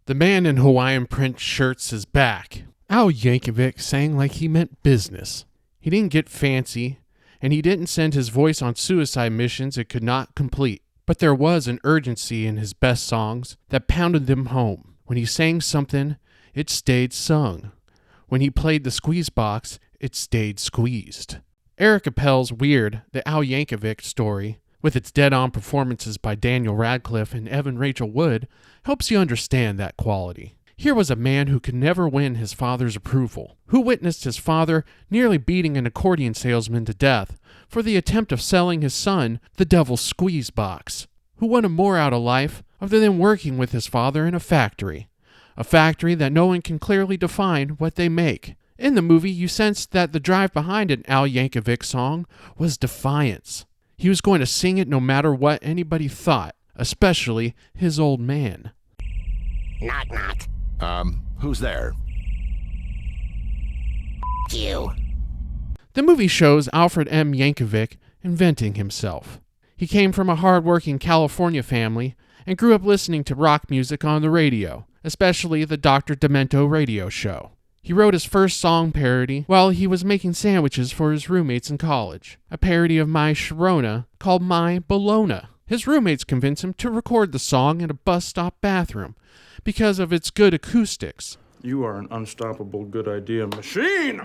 The man in Hawaiian print shirts is back. Al Yankovic sang like he meant business. He didn't get fancy, and he didn't send his voice on suicide missions it could not complete. But there was an urgency in his best songs that pounded them home. When he sang something, it stayed sung. When he played the squeeze box, it stayed squeezed. Eric Appel's Weird, the Al Yankovic story, with its dead-on performances by Daniel Radcliffe and Evan Rachel Wood, helps you understand that quality. Here was a man who could never win his father's approval, who witnessed his father nearly beating an accordion salesman to death for the attempt of selling his son the devil's squeeze box, who wanted more out of life other than working with his father in a factory that no one can clearly define what they make. In the movie, you sensed that the drive behind an Al Yankovic song was defiance. He was going to sing it no matter what anybody thought, especially his old man. Knock, knock. Who's there? You. The movie shows Alfred M. Yankovic inventing himself. He came from a hard-working California family and grew up listening to rock music on the radio, especially the Dr. Demento radio show. He wrote his first song parody while he was making sandwiches for his roommates in college, a parody of My Sharona called My Bologna. His roommates convinced him to record the song in a bus stop bathroom because of its good acoustics. You are an unstoppable good idea machine!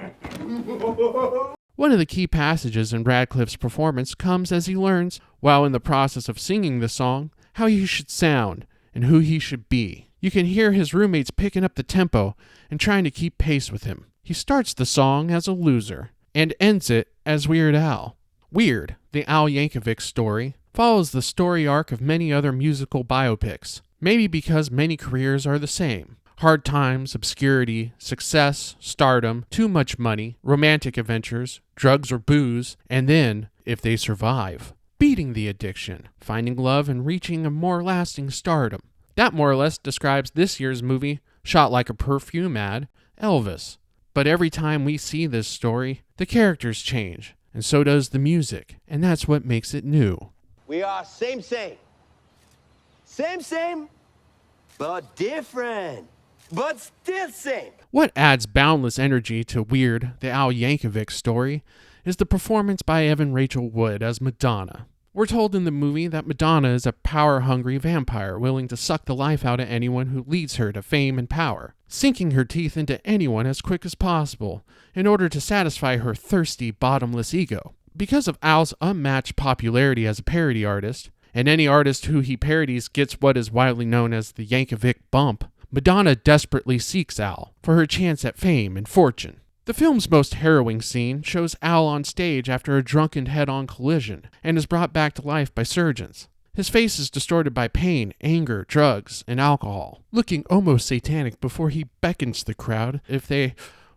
One of the key passages in Radcliffe's performance comes as he learns, while in the process of singing the song, how he should sound and who he should be. You can hear his roommates picking up the tempo and trying to keep pace with him. He starts the song as a loser and ends it as Weird Al. Weird, the Al Yankovic story, follows the story arc of many other musical biopics, maybe because many careers are the same. Hard times, obscurity, success, stardom, too much money, romantic adventures, drugs or booze, and then, if they survive, beating the addiction, finding love and reaching a more lasting stardom. That more or less describes this year's movie, shot like a perfume ad, Elvis. But every time we see this story, the characters change, and so does the music, and that's what makes it new. We are same, but different, but still same. What adds boundless energy to Weird, the Al Yankovic story, is the performance by Evan Rachel Wood as Madonna. We're told in the movie that Madonna is a power-hungry vampire willing to suck the life out of anyone who leads her to fame and power, sinking her teeth into anyone as quick as possible in order to satisfy her thirsty, bottomless ego. Because of Al's unmatched popularity as a parody artist, and any artist who he parodies gets what is widely known as the Yankovic bump, Madonna desperately seeks Al for her chance at fame and fortune. The film's most harrowing scene shows Al on stage after a drunken head-on collision and is brought back to life by surgeons. His face is distorted by pain, anger, drugs, and alcohol, looking almost satanic before he beckons the crowd if they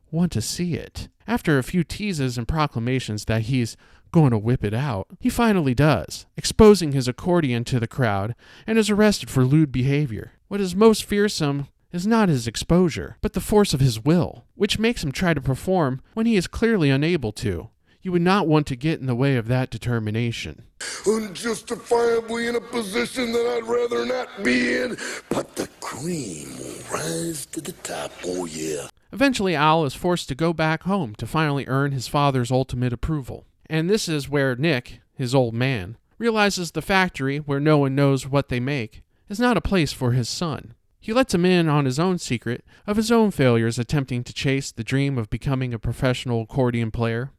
want to see it. After a few teases and proclamations that he's going to whip it out, he finally does, exposing his accordion to the crowd, and is arrested for lewd behavior. What is most fearsome is not his exposure, but the force of his will, which makes him try to perform when he is clearly unable to. You would not want to get in the way of that determination. Unjustifiably in a position that I'd rather not be in, but the cream will rise to the top, oh yeah. Eventually, Al is forced to go back home to finally earn his father's ultimate approval. And this is where Nick, his old man, realizes the factory, where no one knows what they make, is not a place for his son. He lets him in on his own secret of his own failures attempting to chase the dream of becoming a professional accordion player.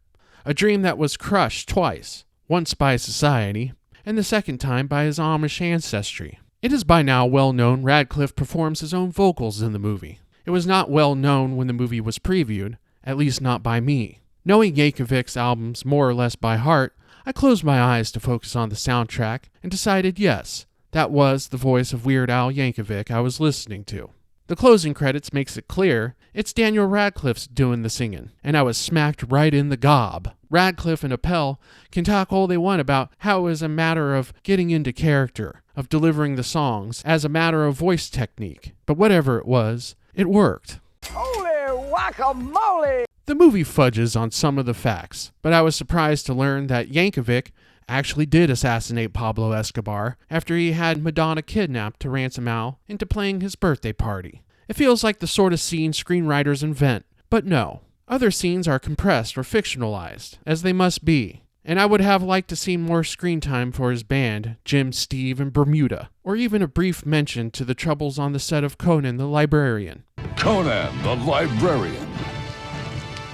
A dream that was crushed twice, once by society, and the second time by his Amish ancestry. It is by now well known Radcliffe performs his own vocals in the movie. It was not well known when the movie was previewed, at least not by me. Knowing Yankovic's albums more or less by heart, I closed my eyes to focus on the soundtrack and decided yes, that was the voice of Weird Al Yankovic I was listening to. The closing credits makes it clear it's Daniel Radcliffe's doing the singing, and I was smacked right in the gob. Radcliffe and Appel can talk all they want about how it was a matter of getting into character, of delivering the songs, as a matter of voice technique, but whatever it was, it worked. Holy guacamole! The movie fudges on some of the facts, but I was surprised to learn that Yankovic actually did assassinate Pablo Escobar after he had Madonna kidnapped to ransom Al into playing his birthday party. It feels like the sort of scene screenwriters invent, but no. Other scenes are compressed or fictionalized, as they must be. And I would have liked to see more screen time for his band, Jim, Steve, and Bermuda, or even a brief mention to the troubles on the set of Conan the Librarian. Conan the Librarian.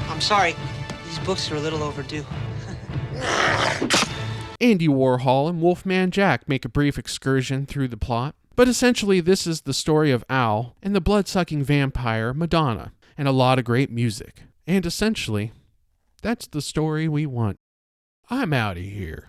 I'm sorry. These books are a little overdue. Andy Warhol and Wolfman Jack make a brief excursion through the plot, but essentially this is the story of Al and the blood-sucking vampire Madonna, and a lot of great music. And essentially, that's the story we want. I'm out of here.